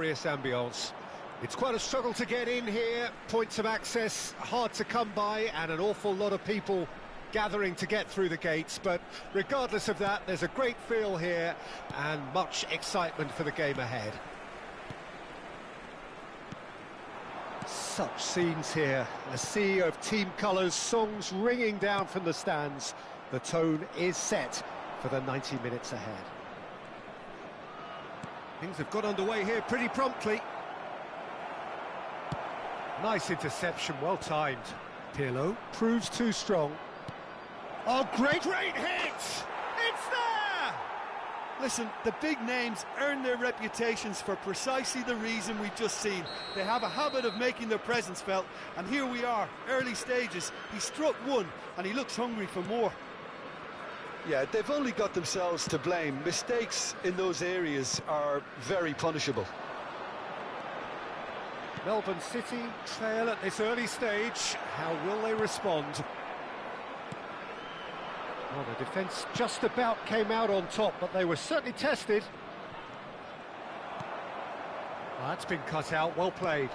glorious ambience. It's quite a struggle to get in here, points of access hard to come by, and an awful lot of people gathering to get through the gates, but regardless of that, there's a great feel here and much excitement for the game ahead. Such scenes here, a sea of team colours, songs ringing down from the stands. The tone is set for the 90 minutes ahead. Things have got underway here pretty promptly. Nice interception, well timed. Pirlo proves too strong. Oh, great hit! It's there! Listen, the big names earn their reputations for precisely the reason we've just seen. They have a habit of making their presence felt, and here we are, early stages. He struck one, and he looks hungry for more. Yeah, they've only got themselves to blame. Mistakes in those areas are very punishable. Melbourne City trail at this early stage. How will they respond? Well, the defence just about came out on top, but they were certainly tested. Well, that's been cut out, well played.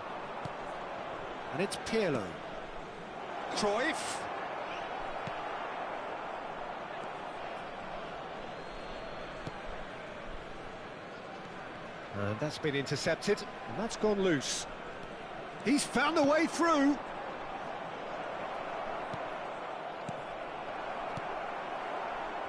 And it's Pirlo. Cruyff. And that's been intercepted, and that's gone loose. He's found a way through.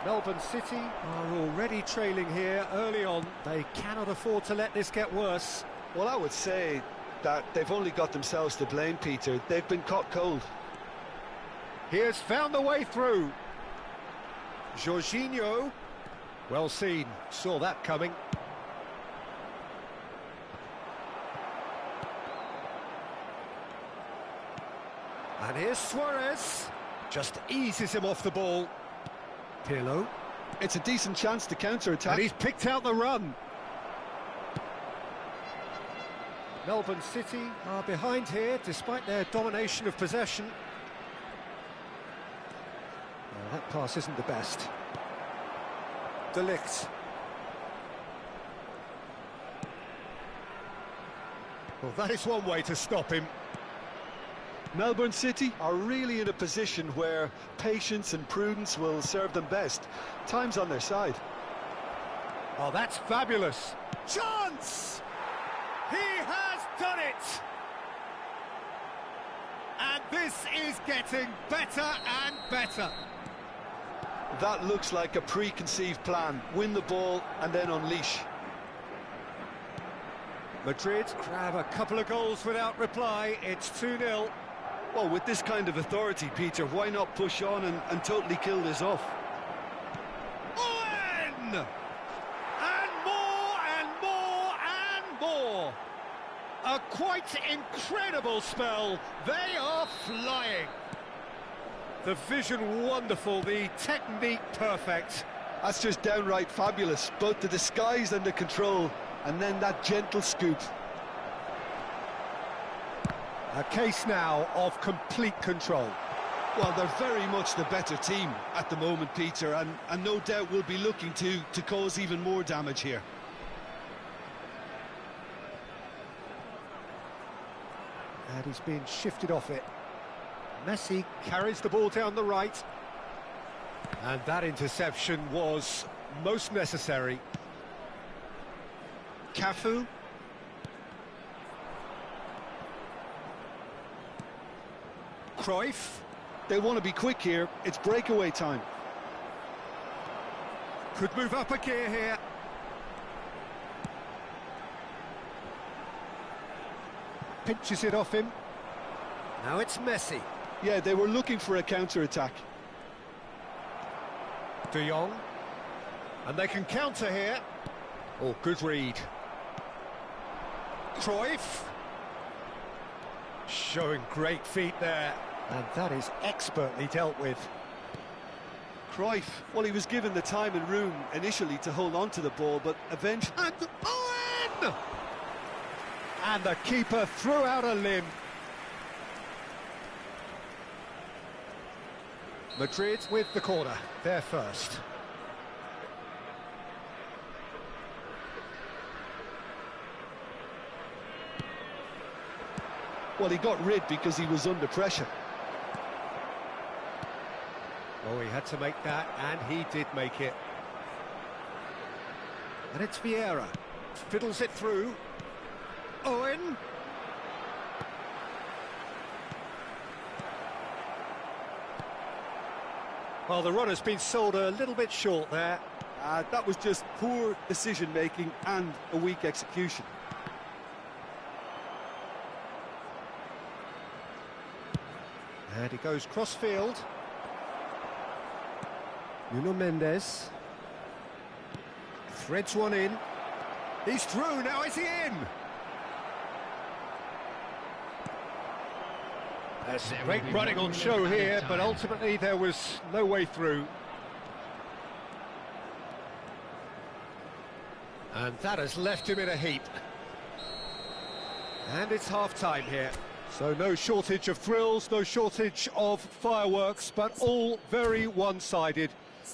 Melbourne City are already trailing here early on. They cannot afford to let this get worse. Well, I would say that they've only got themselves to blame, Peter. They've been caught cold. He has found a way through. Jorginho. Well seen, saw that coming. And here's Suarez, just eases him off the ball. Pirlo. It's a decent chance to counter-attack. And he's picked out the run. Melbourne City are behind here, despite their domination of possession. Well, that pass isn't the best. De Ligt. Well, that is one way to stop him. Melbourne City are really in a position where patience and prudence will serve them best. Time's on their side. Oh, that's fabulous. Chance! He has done it! And this is getting better and better. That looks like a preconceived plan. Win the ball and then unleash. Madrid grab a couple of goals without reply. It's 2-0. Well, with this kind of authority, Peter, why not push on and totally kill this off? Owen! And more and more and more. A quite incredible spell. They are flying. The vision wonderful, the technique perfect. That's just downright fabulous. Both the disguise and the control, and then that gentle scoop. A case now of complete control. Well, they're very much the better team at the moment, Peter, and no doubt will be looking to cause even more damage here. And he's being shifted off it. Messi carries the ball down the right. And that interception was most necessary. Cafu. Cruyff. They want to be quick here. It's breakaway time. Could move up a gear here. Pinches it off him. Now it's Messi. Yeah, they were looking for a counter-attack. De Jong. And they can counter here. Oh, good read. Cruyff. Showing great feet there. And that is expertly dealt with. Cruyff, well, he was given the time and room initially to hold on to the ball, but eventually... And Owen! And the keeper threw out a limb. Madrid with the corner, they're first. Well, he got rid because he was under pressure. Oh, he had to make that, and he did make it. And it's Vieira. Fiddles it through. Owen. Well, the run has been sold a little bit short there. That was just poor decision-making and a weak execution. And he goes cross-field. Nuno Mendes. Threads one in. He's through, now is he in? There's great running on show here, but ultimately there was no way through. And that has left him in a heap. And it's half-time here. So no shortage of thrills, no shortage of fireworks, but all very one-sided.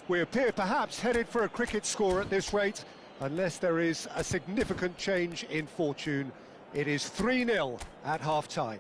We appear perhaps headed for a cricket score at this rate, unless there is a significant change in fortune. It is 3-0 at half-time.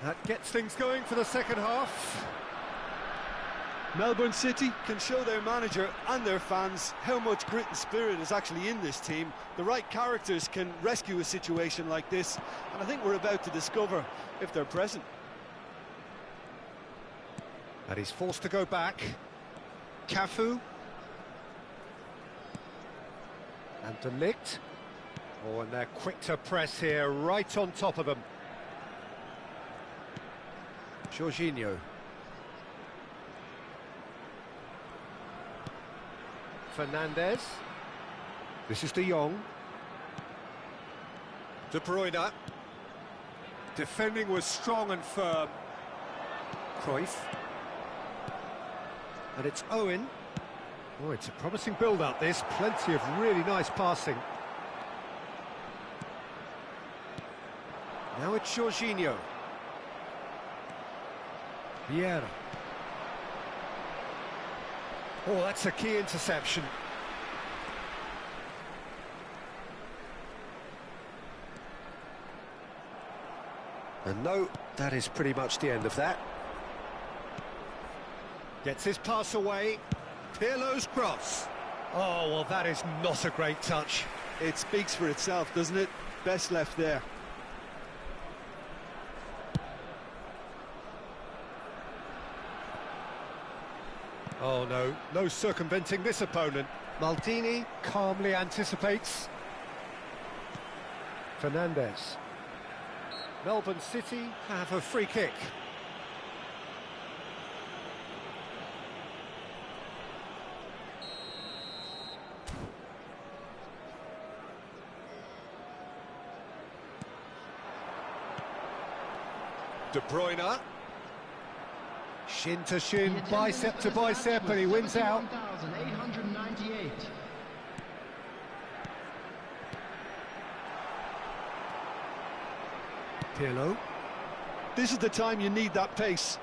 That gets things going for the second half. Melbourne City can show their manager and their fans how much grit and spirit is actually in this team. The right characters can rescue a situation like this, and I think we're about to discover if they're present. And he's forced to go back. Cafu. And De Ligt. Oh, and they're quick to press here, right on top of them. Jorginho. Fernandes. This is De Jong. De Bruyne. Defending was strong and firm. Cruyff. And it's Owen. Oh, it's a promising build-up, this. Plenty of really nice passing. Now it's Jorginho. Vieira. Oh, that's a key interception. And no, that is pretty much the end of that. Gets his pass away. Pirlo's cross. Oh, well, that is not a great touch. It speaks for itself, doesn't it? Best left there. Oh, no, no circumventing this opponent. Maldini calmly anticipates. Fernandes. Melbourne City have a free kick. De Bruyne. Shin to shin, bicep to bicep, and he wins out. Pirlo. This is the time you need that pace.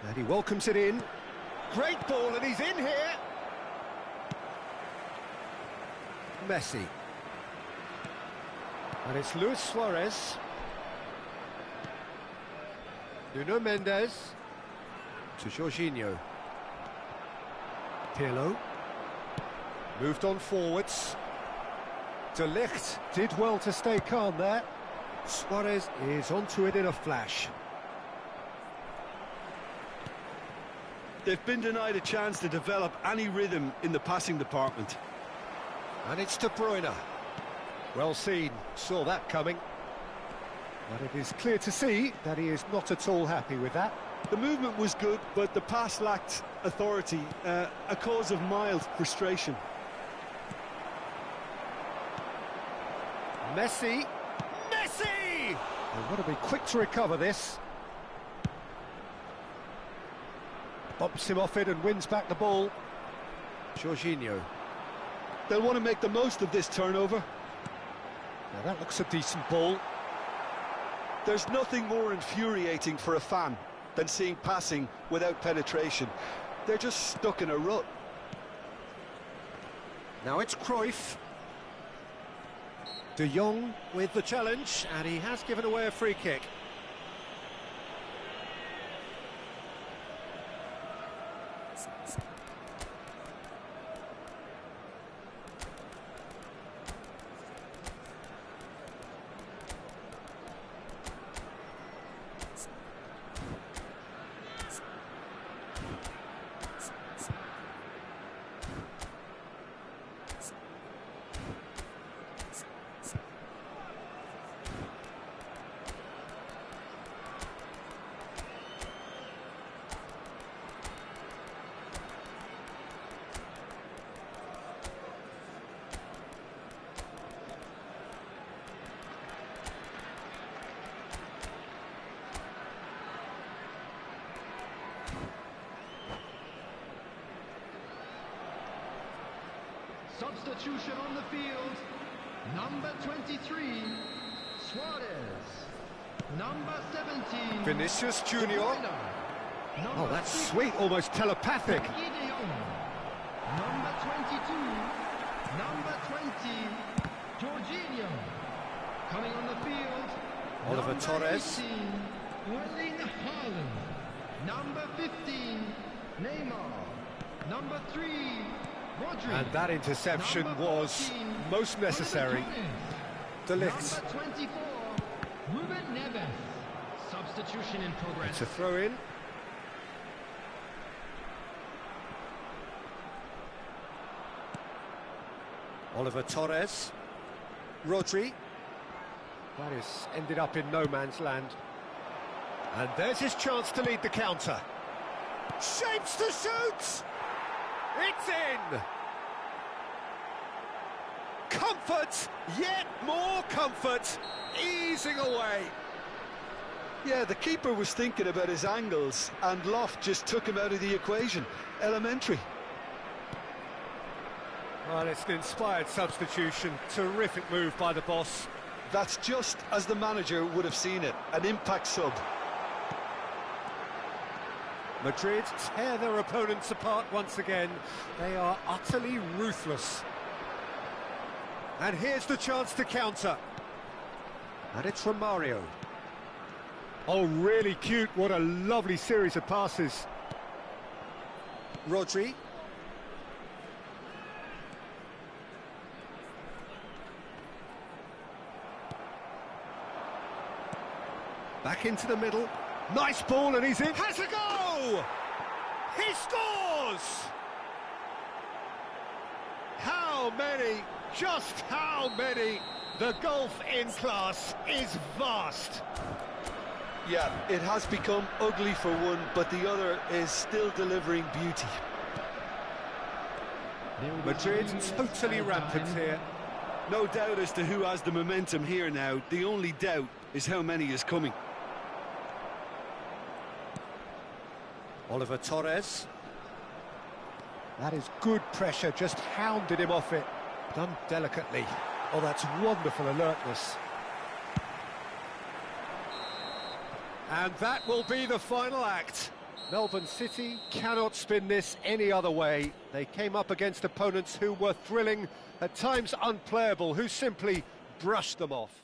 And he welcomes it in. Great ball, and he's in here. Messi. And it's Luis Suarez. Nuno Mendes to Jorginho. Pirlo moved on forwards. De Ligt did well to stay calm there. Suarez is onto it in a flash. They've been denied a chance to develop any rhythm in the passing department. And it's De Bruyne. Well seen, saw that coming. But it is clear to see that he is not at all happy with that. The movement was good, but the pass lacked authority, a cause of mild frustration. Messi! Messi! They've got to be quick to recover this. Bumps him off it and wins back the ball. Jorginho. They'll want to make the most of this turnover. Now that looks a decent ball. There's nothing more infuriating for a fan than seeing passing without penetration. They're just stuck in a rut. Now it's Cruyff. De Jong with the challenge, and he has given away a free kick. Substitution on the field, number 23, Suarez, number 17, Vinicius Junior. Oh, that's sweet, almost telepathic. Number 22, number 20, Jorginho. Coming on the field, Oliver number Torres. 18, Erling Haaland. Number 15, Neymar. Number 3, Rodri. And that interception was most necessary. De Ligt. Number 24, Ruben Neves. Substitution in progress. It's a throw in. Oliver Torres. Rodri. That is ended up in no man's land. And there's his chance to lead the counter. Shapes to shoot! It's in! Comfort! Yet more comfort! Easing away! Yeah, the keeper was thinking about his angles, and Loft just took him out of the equation. Elementary. Well, it's an inspired substitution. Terrific move by the boss. That's just as the manager would have seen it, an impact sub. Madrid tear their opponents apart once again. They are utterly ruthless. And here's the chance to counter. And it's from Mario. Oh, really cute. What a lovely series of passes. Rodri. Back into the middle. Nice ball, and he's in. Has a go! He scores! How many? Just how many? The gulf in class is vast. Yeah, it has become ugly for one, but the other is still delivering beauty. Madrid totally rampant here. No doubt as to who has the momentum here now. The only doubt is how many is coming. Oliver Torres. That is good pressure, just hounded him off it. Done delicately. Oh, that's wonderful alertness. And that will be the final act. Melbourne City cannot spin this any other way. They came up against opponents who were thrilling, at times unplayable, who simply brushed them off.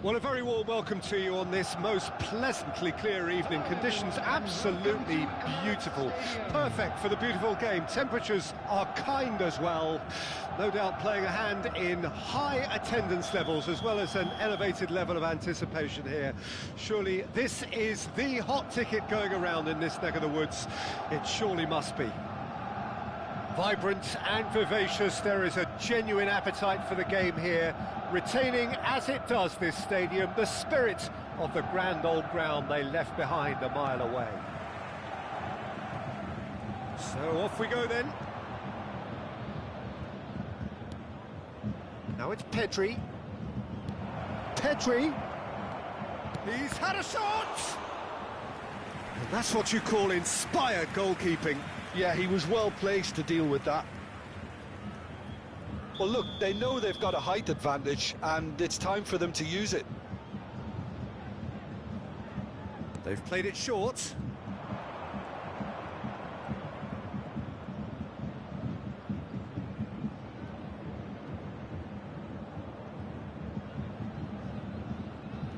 Well, a very warm welcome to you on this most pleasantly clear evening. Conditions absolutely beautiful. Perfect for the beautiful game. Temperatures are kind as well. No doubt playing a hand in high attendance levels as well as an elevated level of anticipation here. Surely this is the hot ticket going around in this neck of the woods. It surely must be. Vibrant and vivacious, there is a genuine appetite for the game here, retaining, as it does this stadium, the spirit of the grand old ground they left behind a mile away. So off we go then. Now it's Pedri. Pedri! He's had a shot! And that's what you call inspired goalkeeping. Yeah, he was well placed to deal with that. Well, look, they know they've got a height advantage, and it's time for them to use it. They've played it short.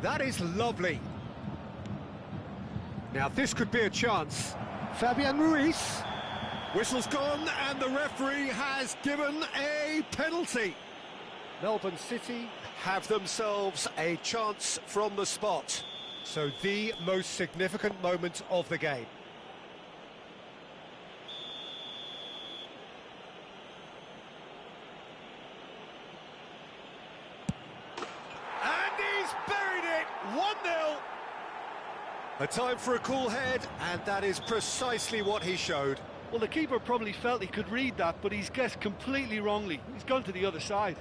That is lovely. Now, this could be a chance. Fabian Ruiz. Whistle's gone, and the referee has given a penalty. Melbourne City have themselves a chance from the spot. So the most significant moment of the game. And he's buried it, 1-0. A time for a cool head, and that is precisely what he showed. Well, the keeper probably felt he could read that, but he's guessed completely wrongly. He's gone to the other side.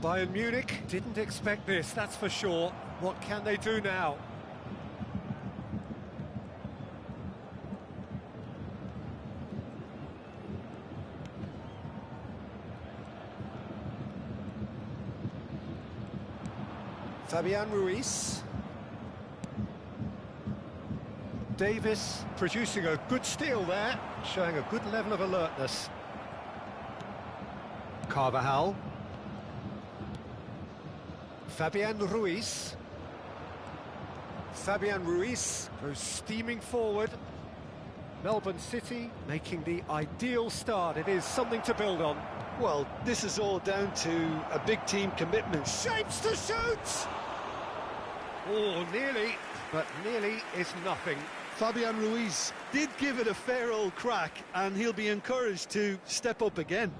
Bayern Munich didn't expect this, that's for sure. What can they do now? Fabian Ruiz. Davis producing a good steal there, showing a good level of alertness. Carvajal. Fabian Ruiz. Fabian Ruiz goes steaming forward. Melbourne City making the ideal start. It is something to build on. Well, this is all down to a big team commitment. Shapes to shoot! Oh, nearly, but nearly is nothing. Fabian Ruiz Did give it a fair old crack, and he'll be encouraged to step up again.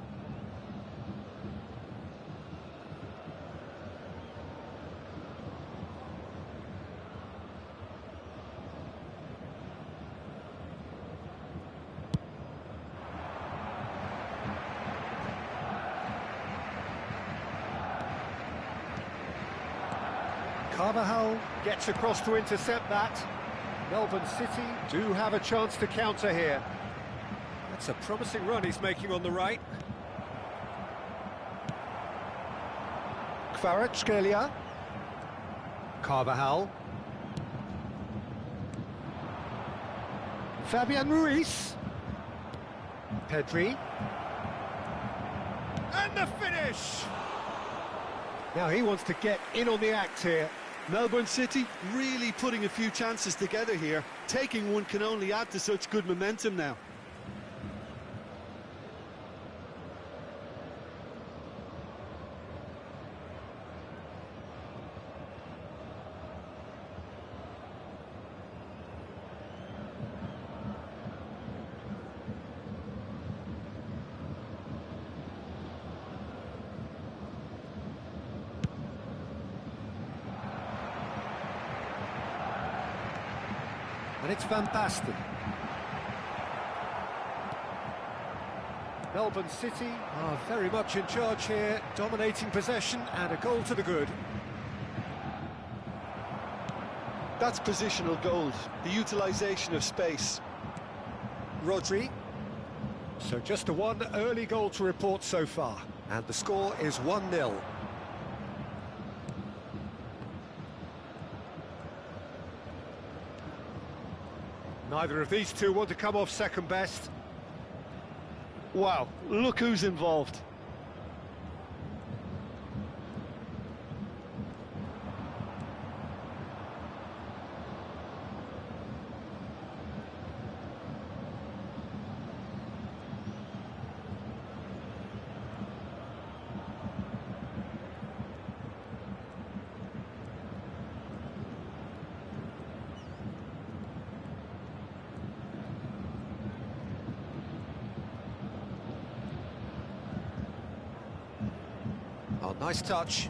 Carvajal gets across to intercept that. Melbourne City do have a chance to counter here. That's a promising run he's making on the right. Kvaratskhelia. Carvajal. Fabian Ruiz. Pedri. And the finish! Now he wants to get in on the act here. Melbourne City really putting a few chances together here. Taking one can only add to such good momentum now. And it's Van Basten. Melbourne City are very much in charge here, dominating possession and a goal to the good. That's positional gold, the utilisation of space. Rodri. So just a one early goal to report so far, and the score is 1-0. Neither of these two want to come off second best. Wow, look who's involved. Oh, nice touch.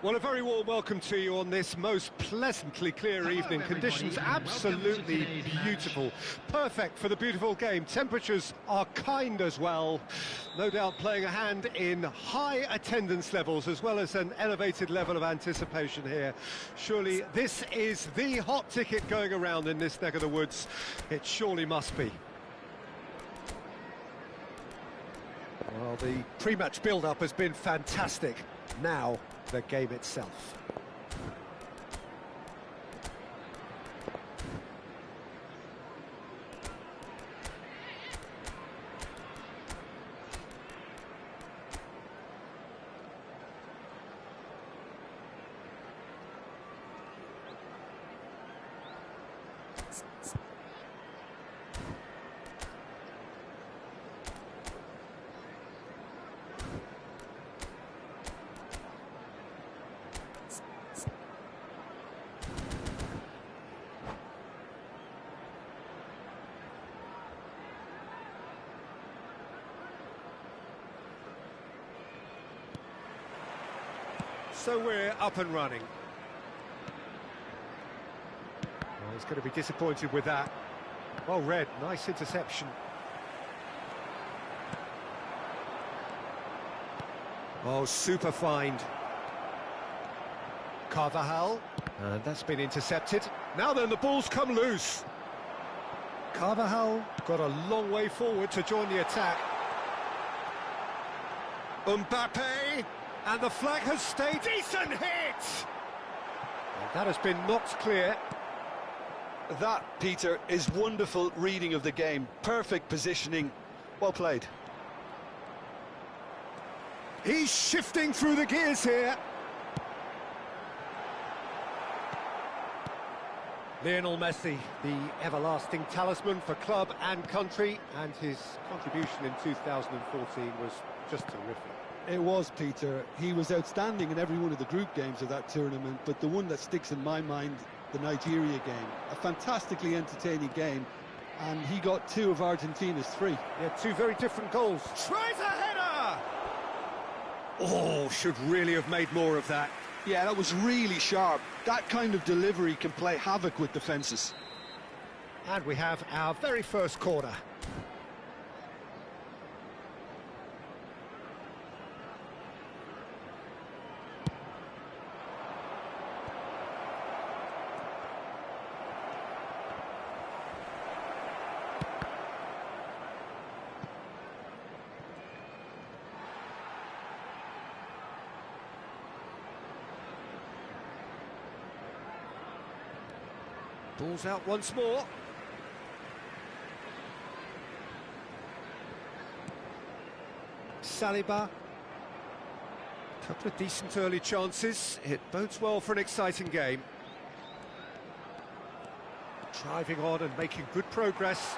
Well, a very warm welcome to you on this most pleasantly clear evening. Conditions absolutely beautiful. Perfect for the beautiful game. Temperatures are kind as well. No doubt playing a hand in high attendance levels as well as an elevated level of anticipation here. Surely this is the hot ticket going around in this neck of the woods. It surely must be. Well, the pre-match build-up has been fantastic. Now, the game itself. So we're up and running. Well, he's going to be disappointed with that. Well read, nice interception. Oh, super find. Carvajal, and that's been intercepted. Now then, the ball's come loose. Carvajal got a long way forward to join the attack. Mbappe, and the flag has stayed. Decent hit! And that has been knocked clear. That, Peter, is wonderful reading of the game. Perfect positioning. Well played. He's shifting through the gears here. Lionel Messi, the everlasting talisman for club and country, and his contribution in 2014 was just terrific. It was, Peter. He was outstanding in every one of the group games of that tournament, but the one that sticks in my mind, the Nigeria game. A fantastically entertaining game, and he got 2 of Argentina's 3. Yeah, 2 very different goals. Tries a header! Oh, should really have made more of that. Yeah, that was really sharp. That kind of delivery can play havoc with defences. And we have our very first corner. Ball's out once more. Saliba. Couple of decent early chances. It bodes well for an exciting game. Driving on and making good progress.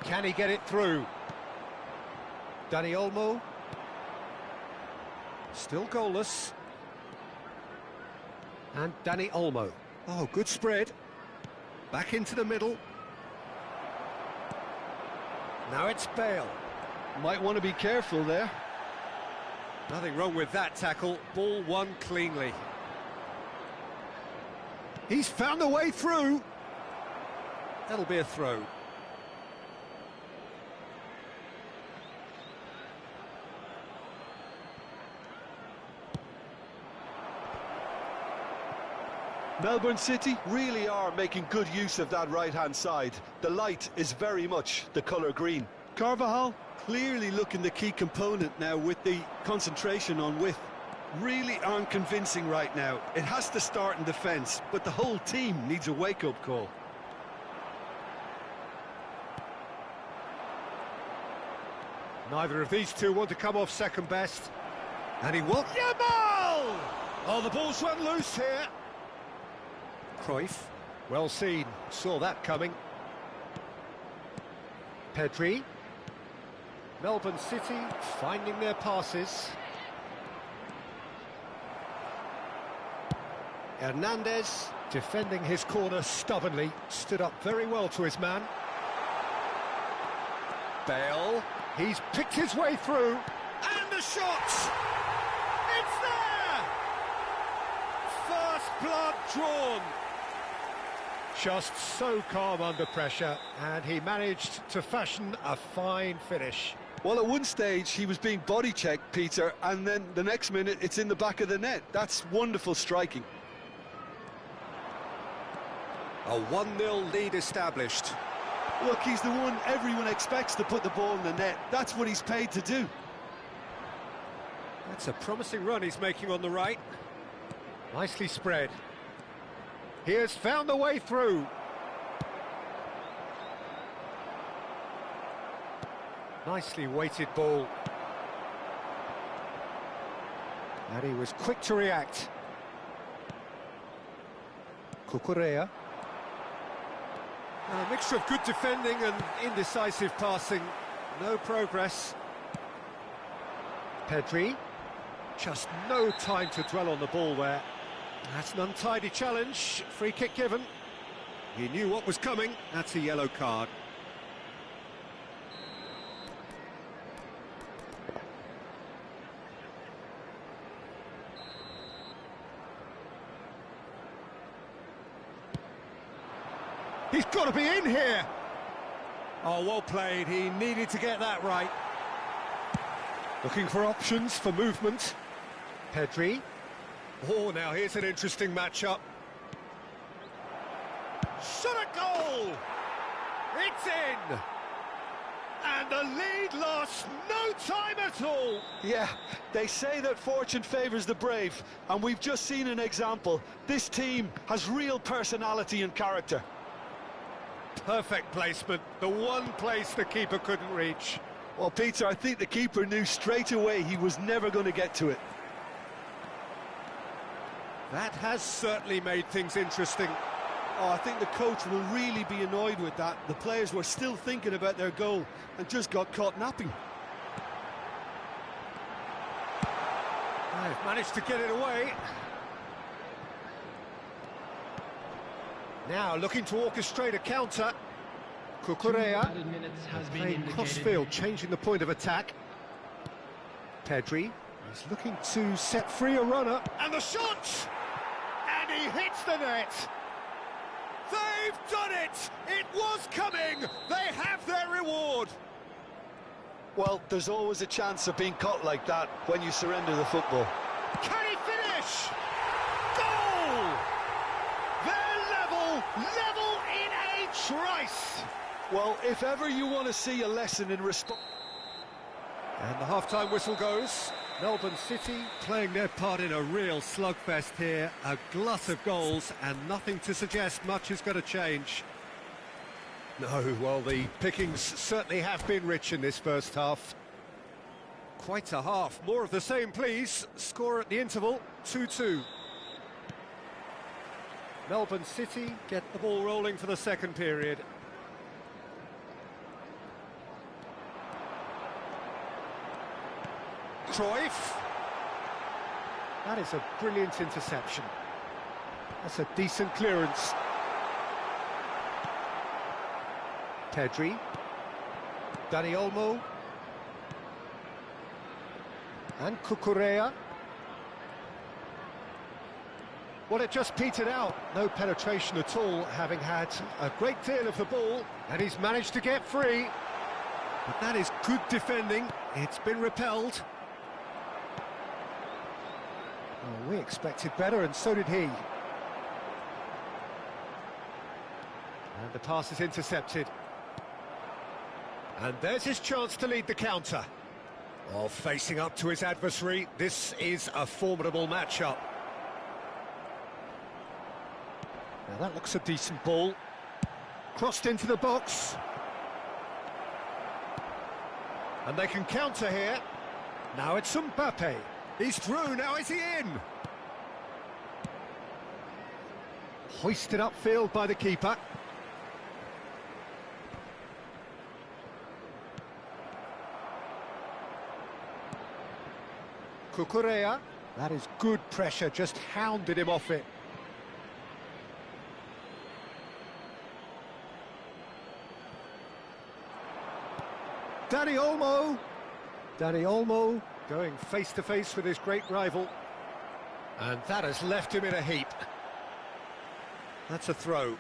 Can he get it through? Dani Olmo. Still goalless. And Dani Olmo. Oh, good spread. Back into the middle. Now it's Bale. Might want to be careful there. Nothing wrong with that tackle. Ball won cleanly. He's found a way through. That'll be a throw. Melbourne City really are making good use of that right-hand side. The light is very much the colour green. Carvajal clearly looking the key component now with the concentration on width. Really aren't convincing right now. It has to start in defence, but the whole team needs a wake-up call. Neither of these two want to come off second best. And he will... Yamal! Oh, the ball's run loose here. Cruyff, well seen, saw that coming. Pedri. Melbourne City finding their passes. Hernandez defending his corner stubbornly, stood up very well to his man. Bale, he's picked his way through, and the shot! It's there! First blood drawn. Just so calm under pressure, and he managed to fashion a fine finish. Well, at one stage he was being body-checked, Peter, and then the next minute it's in the back of the net. That's wonderful striking. A 1-0 lead established. Look, he's the one everyone expects to put the ball in the net. That's what he's paid to do. That's a promising run he's making on the right. Nicely spread. He has found the way through. Nicely weighted ball. And he was quick to react. Cucurella. A mixture of good defending and indecisive passing. No progress. Pedri. Just no time to dwell on the ball there. That's an untidy challenge. Free kick given. He knew what was coming. That's a yellow card. He's got to be in here. Oh, well played. He needed to get that right. Looking for options for movement. Pedri. Oh, now here's an interesting matchup. Shot a goal! It's in! And the lead lost no time at all. Yeah, they say that fortune favours the brave, and we've just seen an example. This team has real personality and character. Perfect placement, the one place the keeper couldn't reach. Well, Peter, I think the keeper knew straight away he was never going to get to it. That has certainly made things interesting. Oh, I think the coach will really be annoyed with that. The players were still thinking about their goal and just got caught napping. They've managed to get it away. Now looking to orchestrate a counter. Cucurella playing cross-field, changing the point of attack. Pedri is looking to set free a runner. And the shot! And he hits the net! They've done it! It was coming! They have their reward! Well, there's always a chance of being caught like that when you surrender the football. Can he finish? Goal! They're level in a trice! Well, if ever you want to see a lesson in response... And the half-time whistle goes. Melbourne City playing their part in a real slugfest here. A glut of goals and nothing to suggest much is going to change. No, well, the pickings certainly have been rich in this first half. Quite a half. More of the same, please. Score at the interval, 2-2. Melbourne City get the ball rolling for the second period. Cruyff. That is a brilliant interception. That's a decent clearance. Pedri. Dani Olmo. And Cucurella. Well, it just petered out. No penetration at all, having had a great deal of the ball. And he's managed to get free. But that is good defending. It's been repelled. Oh, we expected better, and so did he. And the pass is intercepted. And there's his chance to lead the counter. Oh, facing up to his adversary, this is a formidable matchup. Now that looks a decent ball. Crossed into the box. And they can counter here. Now it's Mbappe. He's through, now is he in? Hoisted upfield by the keeper. Cucurella, that is good pressure, just hounded him off it. Dani Olmo. Dani Olmo going face-to-face with his great rival. And that has left him in a heap. That's a throw.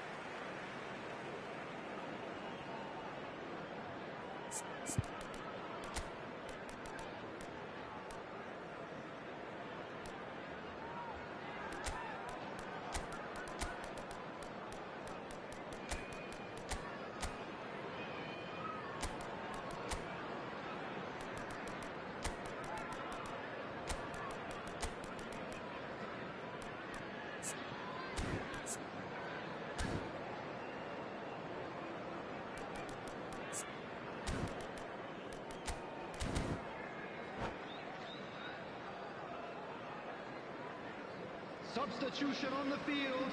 Substitution on the field.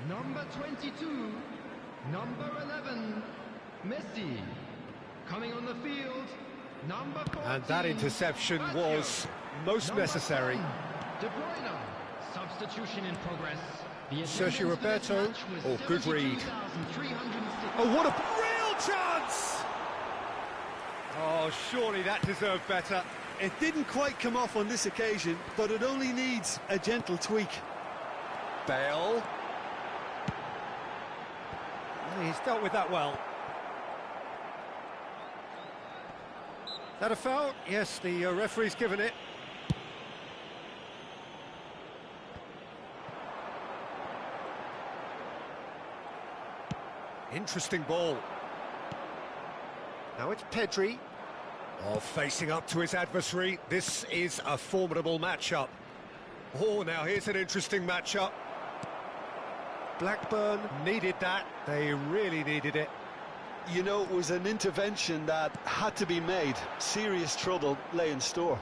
Number 22, number 11, Messi. Coming on the field, number 14. And that interception was most necessary. 10, De Bruyne. Substitution in progress. Sergio Roberto, or good read. 72,306. Oh, what a real chance! Oh, surely that deserved better. It didn't quite come off on this occasion, but it only needs a gentle tweak. Bale. He's dealt with that well. Is that a foul? Yes, the referee's given it. Interesting ball. Now it's Pedri. Oh, facing up to his adversary. This is a formidable matchup. Oh, now here's an interesting matchup. Blackburn needed that. They really needed it. You know, it was an intervention that had to be made. Serious trouble lay in store.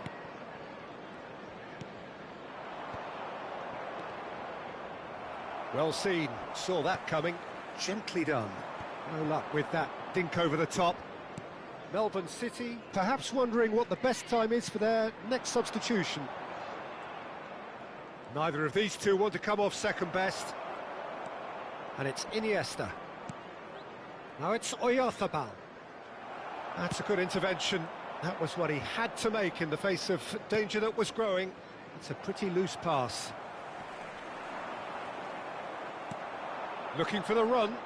Well seen. Saw that coming. Gently done. No luck with that dink over the top. Melbourne City perhaps wondering what the best time is for their next substitution. Neither of these two want to come off second best. And it's Iniesta. Now it's Oyarzabal. That's a good intervention. That was what he had to make in the face of danger that was growing. It's a pretty loose pass. Looking for the run.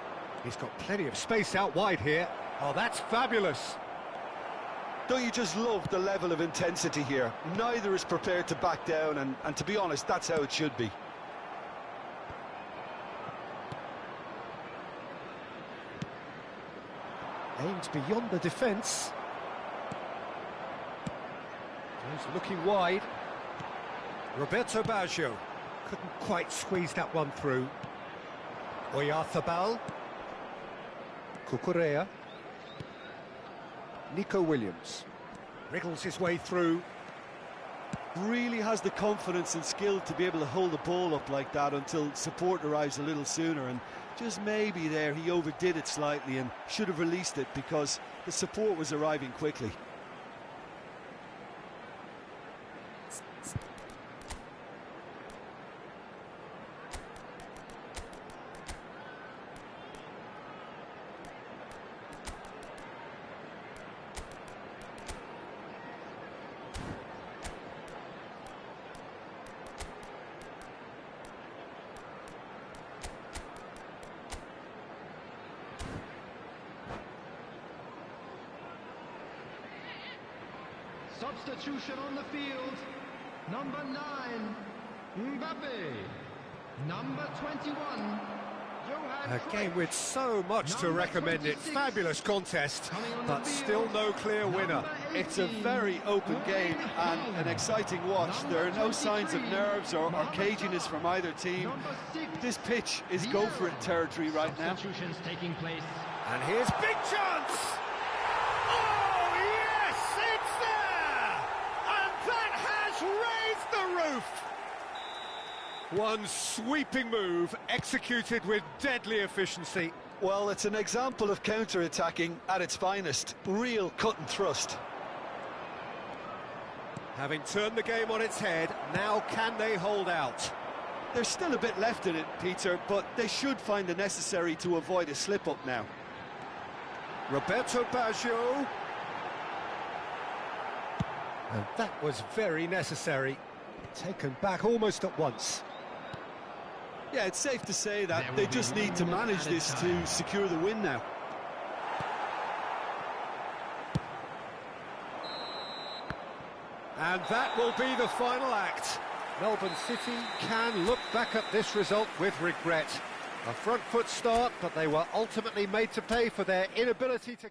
He's got plenty of space out wide here. Oh, that's fabulous. Don't you just love the level of intensity here? Neither is prepared to back down, and to be honest, that's how it should be. Aimed beyond the defence. He's looking wide. Roberto Baggio couldn't quite squeeze that one through. Oyarzabal. Cucurella. Nico Williams. Wriggles his way through. Really has the confidence and skill to be able to hold the ball up like that until support arrives a little sooner, and just maybe there he overdid it slightly and should have released it because the support was arriving quickly. Substitution on the field. Number 9, Mbappe. Number 21, Johan A game with so much to Number recommend it. 26. Fabulous contest, Coming on the but field, still no clear winner. number It's a 18, very open game and an exciting watch. There are no signs of nerves or Number caginess from either team. Number 6, This pitch is go-for-it territory right now. Substitutions taking place. And here's big chance! Oh, yes, it's there! And that has raised the roof! One sweeping move, executed with deadly efficiency. Well, it's an example of counter-attacking at its finest. Real cut and thrust. Having turned the game on its head, now can they hold out? There's still a bit left in it, Peter, but they should find the necessary to avoid a slip-up now. Roberto Baggio. And that was very necessary. Taken back almost at once. Yeah, it's safe to say that There they will be just need 1 to minute manage added this time. to secure the win now. And that will be the final act. Melbourne City can look back at this result with regret. A front foot start, but they were ultimately made to pay for their inability to...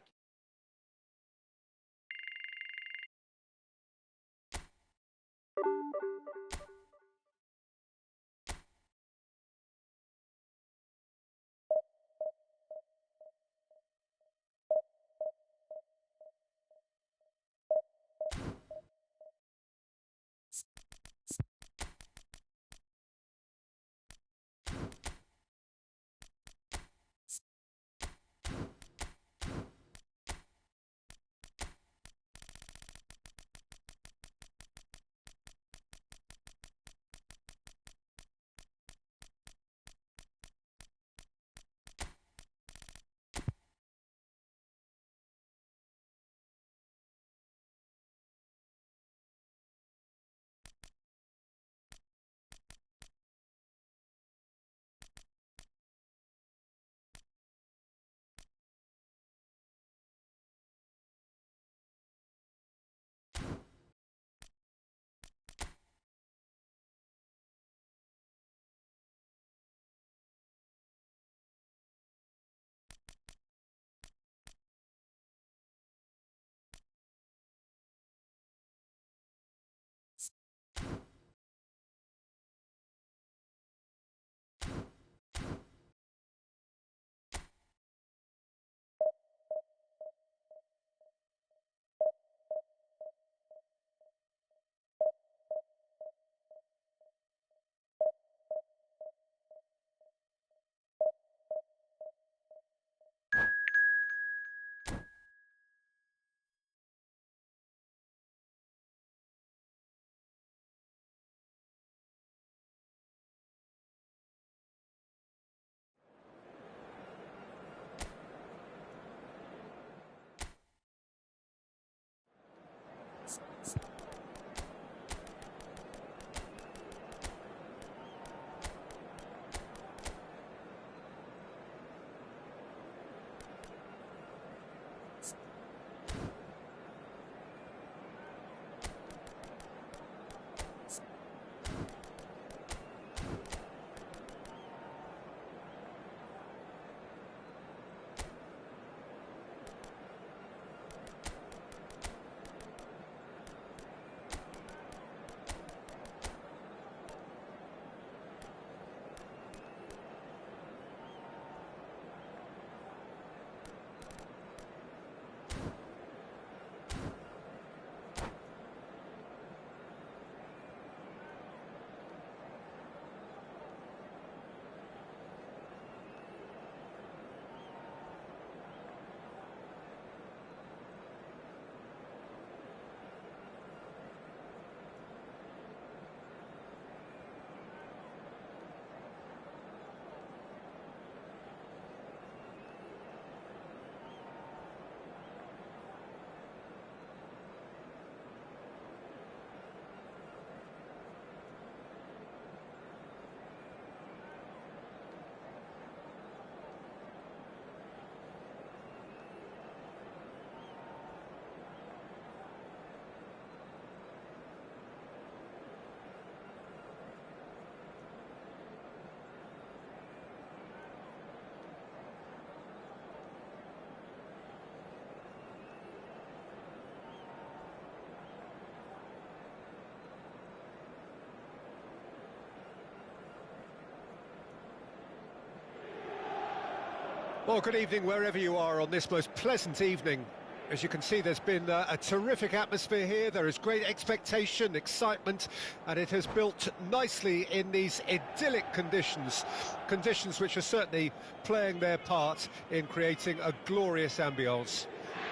Well, good evening wherever you are on this most pleasant evening. As you can see, there's been a terrific atmosphere here. There is great expectation, excitement, and it has built nicely in these idyllic conditions. Conditions which are certainly playing their part in creating a glorious ambience.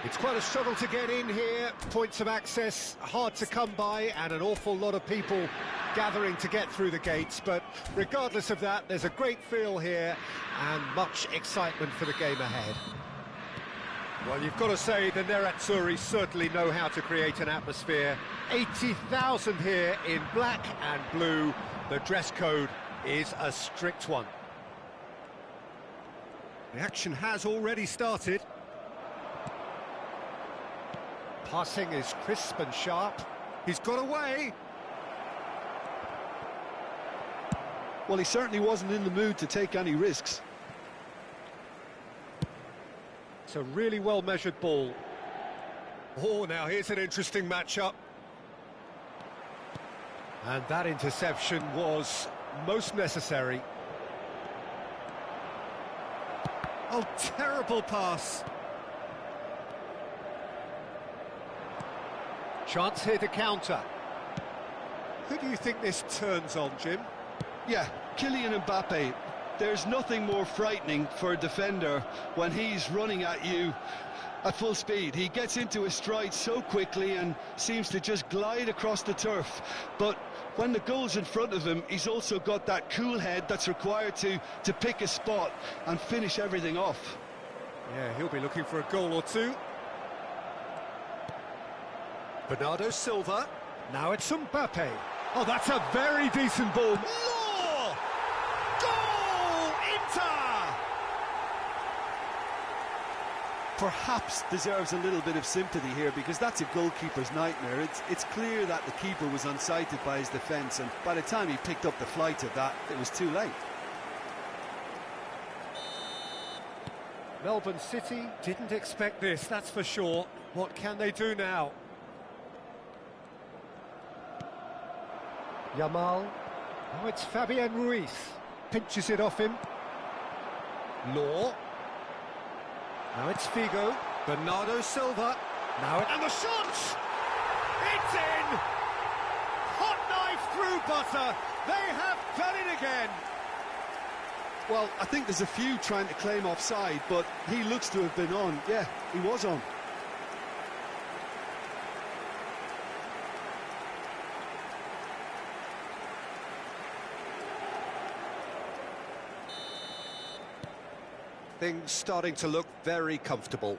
It's quite a struggle to get in here, points of access hard to come by, and an awful lot of people gathering to get through the gates, but regardless of that, there's a great feel here and much excitement for the game ahead. Well, you've got to say the Nerazzurri certainly know how to create an atmosphere. 80,000 here in black and blue. The dress code is a strict one. The action has already started. Passing is crisp and sharp. He's got away. Well, he certainly wasn't in the mood to take any risks. It's a really well-measured ball. Oh, now here's an interesting matchup. And that interception was most necessary. Oh, terrible pass. Chance here to counter. Who do you think this turns on, Jim? Yeah, Kylian Mbappe. There's nothing more frightening for a defender when he's running at you at full speed. He gets into his stride so quickly and seems to just glide across the turf. But when the goal's in front of him, he's also got that cool head that's required to pick a spot and finish everything off. Yeah, he'll be looking for a goal or two. Bernardo Silva. Now it's Mbappe. Oh, that's a very decent ball. Law! Goal! Inter! Perhaps deserves a little bit of sympathy here, because that's a goalkeeper's nightmare. It's clear that the keeper was unsighted by his defence, and by the time he picked up the flight of that, it was too late. Melbourne City didn't expect this, that's for sure. What can they do now? Yamal. Now it's Fabian Ruiz. Pinches it off him. Law. Now it's Figo. Bernardo Silva. Now and the shot! It's in! Hot knife through butter. They have done it again. Well, I think there's a few trying to claim offside, but he looks to have been on. Yeah, he was on. Things starting to look very comfortable.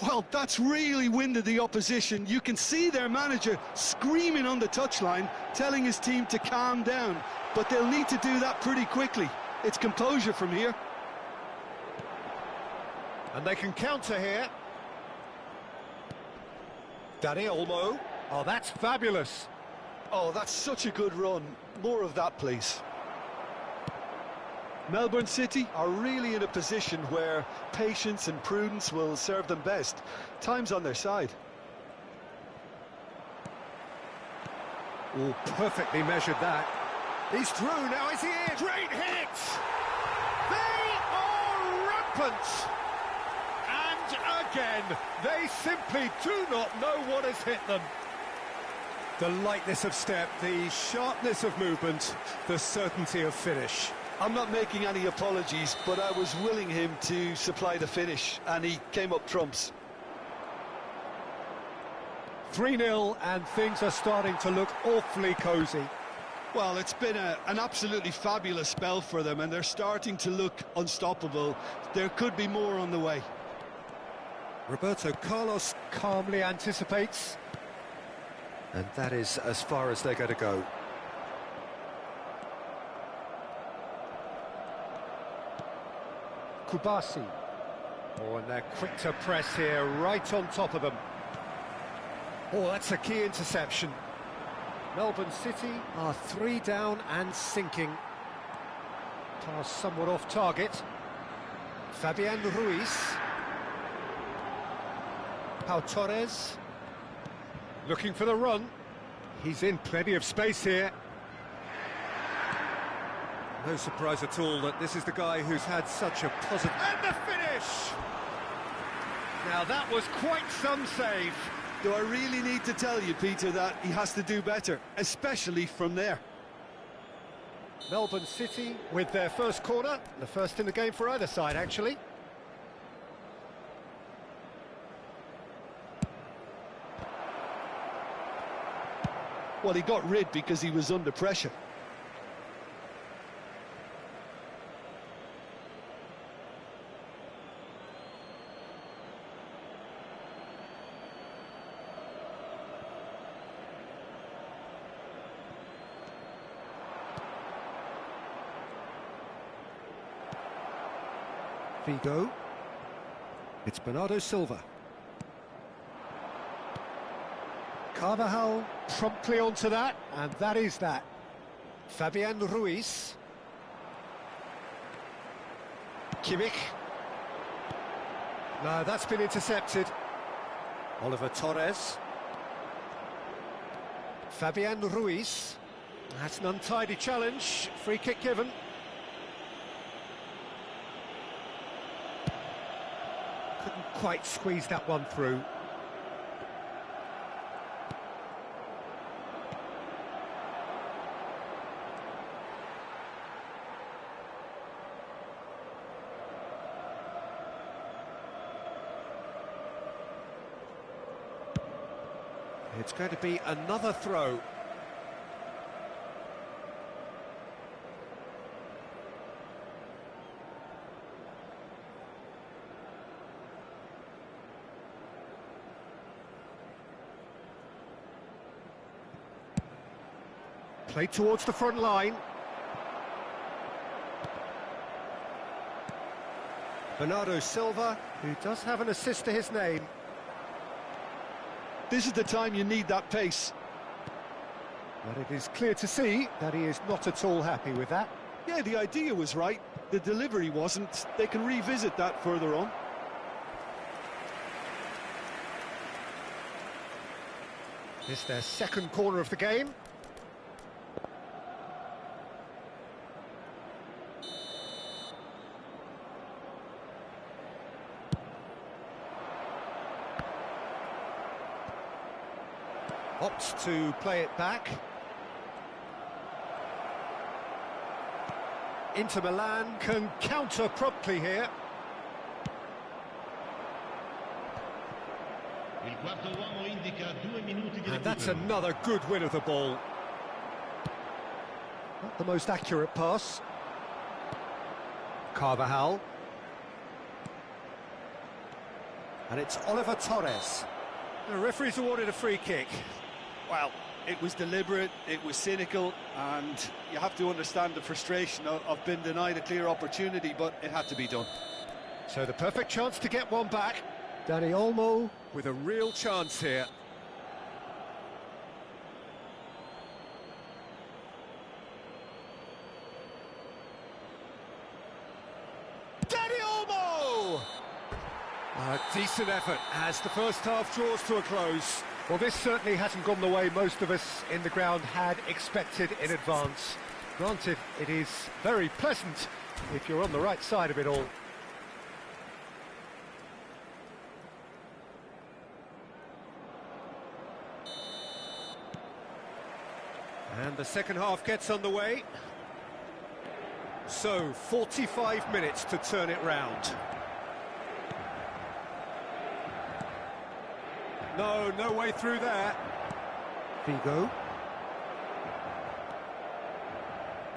Well, that's really winded the opposition. You can see their manager screaming on the touchline, telling his team to calm down. But they'll need to do that pretty quickly. It's composure from here. And they can counter here. Dani Olmo. Oh, that's fabulous. Oh, that's such a good run. More of that, please. Melbourne City are really in a position where patience and prudence will serve them best. Time's on their side. Oh, perfectly measured that. He's through, now is he in? Great hit! They are rampant! And again, they simply do not know what has hit them. The lightness of step, the sharpness of movement, the certainty of finish. I'm not making any apologies, but I was willing him to supply the finish, and he came up trumps. 3-0, and things are starting to look awfully cosy. Well, it's been an absolutely fabulous spell for them, and they're starting to look unstoppable. There could be more on the way. Roberto Carlos calmly anticipates. And that is as far as they're going to go. Kubasi. Oh, and they're quick to press here, right on top of them. Oh, that's a key interception. Melbourne City are 3 down and sinking. Pass somewhat off target. Fabian Ruiz. Pau Torres. Looking for the run. He's in plenty of space here. No surprise at all that this is the guy who's had such a positive... And the finish! Torres! Now that was quite some save. Do I really need to tell you, Peter, that he has to do better, especially from there? Melbourne City with their first corner, the first in the game for either side, actually. Well, he got rid because he was under pressure. Figo. It's Bernardo Silva. Carvajal promptly onto that, and that is that. Fabian Ruiz. Kimmich. No, that's been intercepted. Oliver Torres. Fabian Ruiz. That's an untidy challenge. Free kick given. Couldn't quite squeeze that one through. It's going to be another throw. Played towards the front line. Bernardo Silva, who does have an assist to his name. This is the time you need that pace. But it is clear to see that he is not at all happy with that. Yeah, the idea was right, the delivery wasn't. They can revisit that further on. It's their second corner of the game. Opts to play it back. Inter Milan can counter promptly here. And that's another good win of the ball. Not the most accurate pass. Carvajal. And it's Oliver Torres. The referee's awarded a free kick. Well, it was deliberate, it was cynical, and you have to understand the frustration of being denied a clear opportunity, but it had to be done. So the perfect chance to get one back. Dani Olmo with a real chance here. Dani Olmo! A decent effort as the first half draws to a close. Well, this certainly hasn't gone the way most of us in the ground had expected in advance. Granted, it is very pleasant if you're on the right side of it all. And the second half gets underway. So, 45 minutes to turn it round. No way through there. Figo.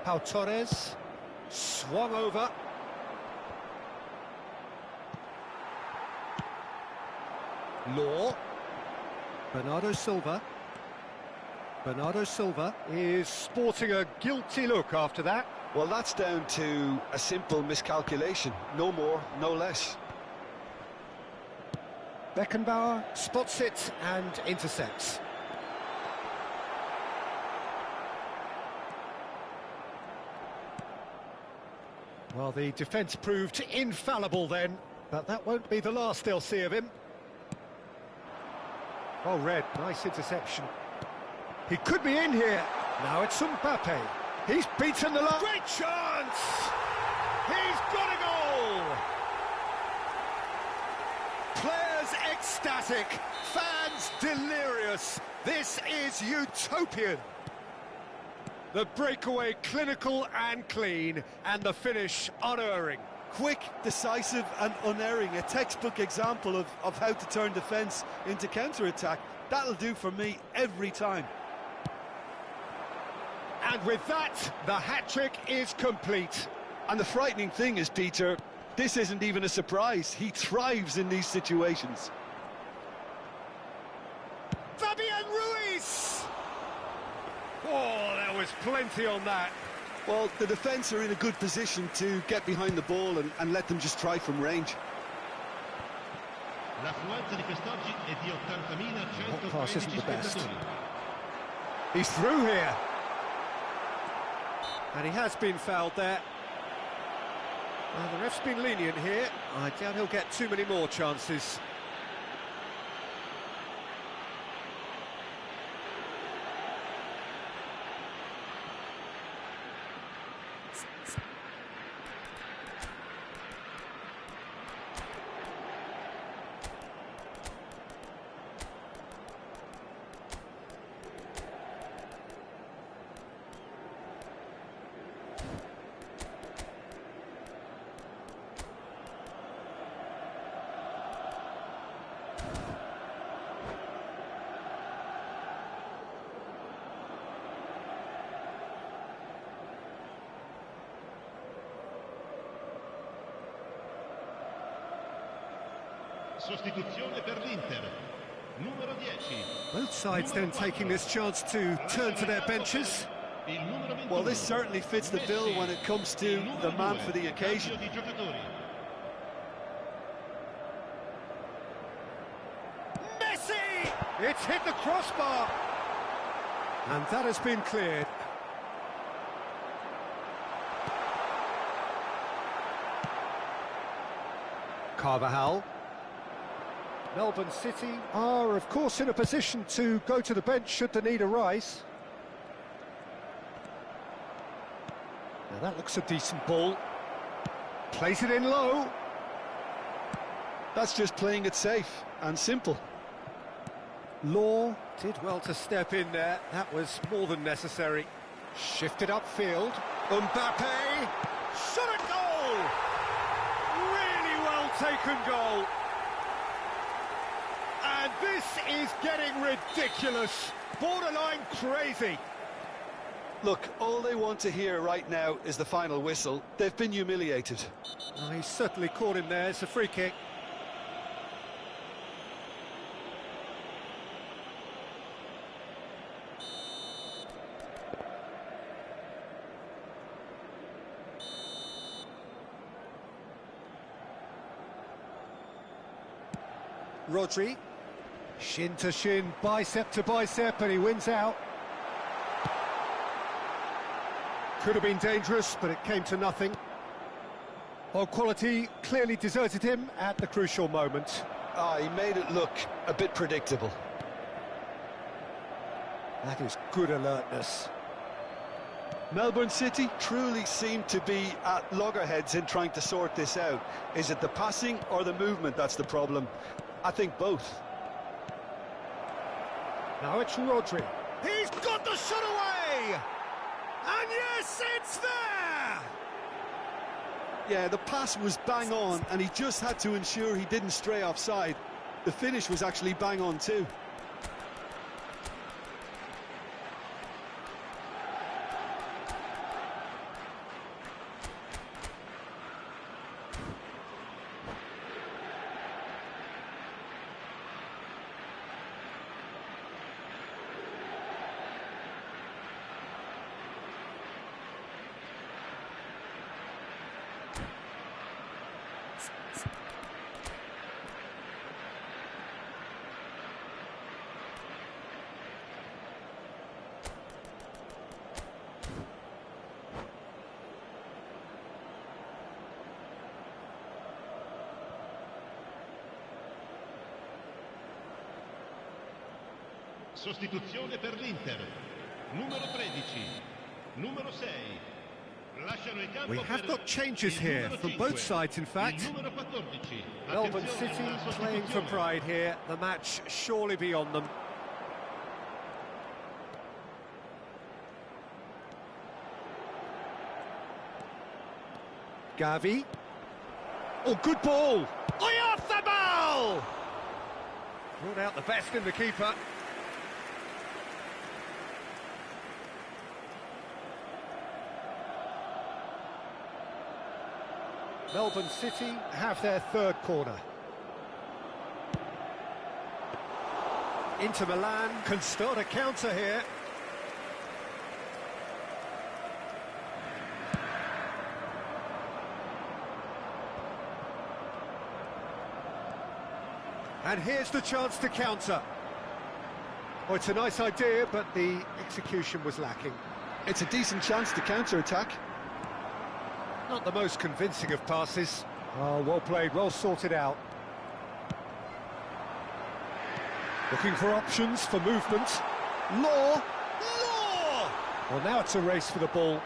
Pau Torres. Swung over. Law. Bernardo Silva. Bernardo Silva is sporting a guilty look after that. Well, that's down to a simple miscalculation. No more, no less. Beckenbauer spots it and intercepts. Well, the defence proved infallible then, but that won't be the last they'll see of him. Oh, Red, nice interception. He could be in here. Now it's Mbappe. He's beaten the line. Great chance! He's got a goal! ecstatic, fans delirious. This is utopian. The breakaway clinical and clean, and the finish unerring. Quick, decisive and unerring, a textbook example of how to turn defence into counter-attack. That'll do for me every time. And with that, the hat-trick is complete. And the frightening thing is, Peter, this isn't even a surprise. He thrives in these situations. Fabian Ruiz! Oh, there was plenty on that. Well, the defence are in a good position to get behind the ball and let them just try from range. That pass isn't the best. He's through here. And he has been fouled there. Well, the ref's been lenient here. I doubt he'll get too many more chances. Sostituzione per l'Inter, numero 10. Both sides then taking this chance to turn to their benches. Well, this certainly fits the bill when it comes to the man for the occasion. Messi! It's hit the crossbar. And that has been cleared. Carvajal. Melbourne City are, of course, in a position to go to the bench should the need arise. Now that looks a decent ball. Plays it in low. That's just playing it safe and simple. Law did well to step in there. That was more than necessary. Shifted upfield. Mbappe! Shot a goal! Really well taken goal. And this is getting ridiculous, borderline crazy. Look, all they want to hear right now is the final whistle. They've been humiliated. Oh, he certainly caught him there. It's a free kick. Rodri. Shin to shin, bicep to bicep, and he wins out. Could have been dangerous, but it came to nothing. Well, quality clearly deserted him at the crucial moment. He made it look a bit predictable. That is good alertness. Melbourne City truly seem to be at loggerheads in trying to sort this out. Is it the passing or the movement that's the problem? I think both. Now it's Rodri. He's got the shot away! And yes, it's there! Yeah, the pass was bang on, and he just had to ensure he didn't stray offside. The finish was actually bang on too. Sostituzione per l'Inter, numero 13, numero 6. We have got changes here from both sides, in fact. Melbourne City playing for pride here. The match surely beyond them. Gavi. Oh, good ball! Oyarzabal! Brought out the best in the keeper. Melbourne City have their third corner. Inter Milan can start a counter here. And here's the chance to counter. Oh, it's a nice idea, but the execution was lacking. It's a decent chance to counter-attack. Not the most convincing of passes. Oh, well played, well sorted out. Looking for options for movement. Law! Well, now it's a race for the ball.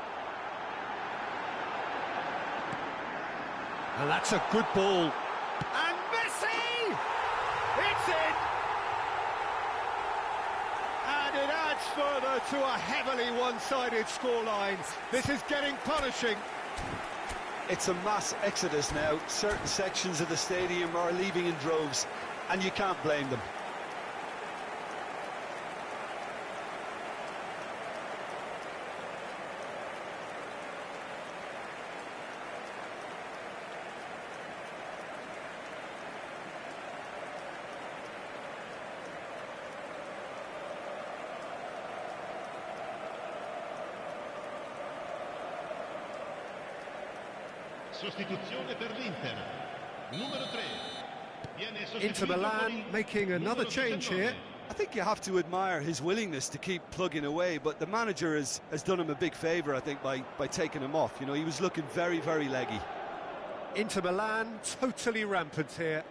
And that's a good ball. And Messi! It's in! And it adds further to a heavily one-sided scoreline. This is getting punishing. It's a mass exodus now. Certain sections of the stadium are leaving in droves, and you can't blame them. Sostituzione per l'Inter. Numero 3. Inter Milan making another change here. I think you have to admire his willingness to keep plugging away, but the manager has done him a big favour, I think, by taking him off. You know, he was looking very, very leggy. Inter Milan totally rampant here.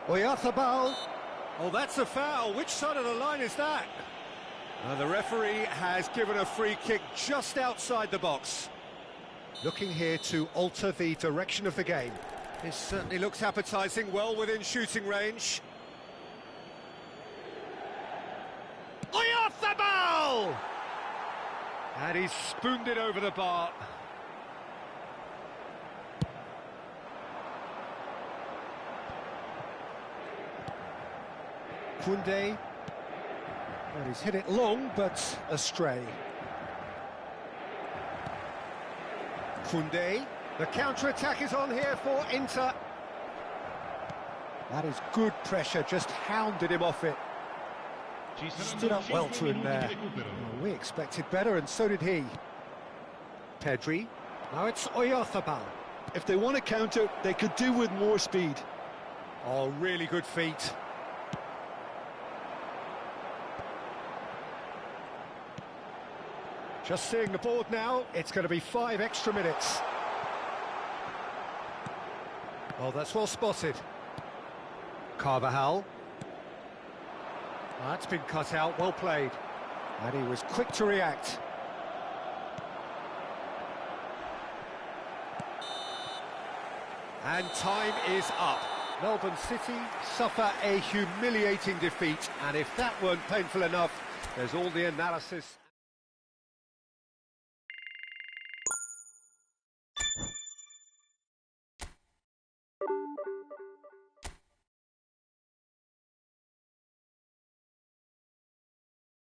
Oyarzabal. Oh, that's a foul. Which side of the line is that? The referee has given a free kick just outside the box. Looking here to alter the direction of the game. This certainly looks appetising, well within shooting range. Oyarzabal! And he's spooned it over the bar. Koundé. Well, he's hit it long, but astray. Koundé. The counter-attack is on here for Inter. That is good pressure, just hounded him off it. Stood up well to him there. Well, we expected better, and so did he. Pedri. Now it's Oyarzabal. If they want to counter, they could do with more speed. Oh, really good feet. Just seeing the board now, it's going to be 5 extra minutes. Oh, that's well spotted. Carvajal. That's been cut out, well played. And he was quick to react. And time is up. Melbourne City suffer a humiliating defeat, and if that weren't painful enough, there's all the analysis.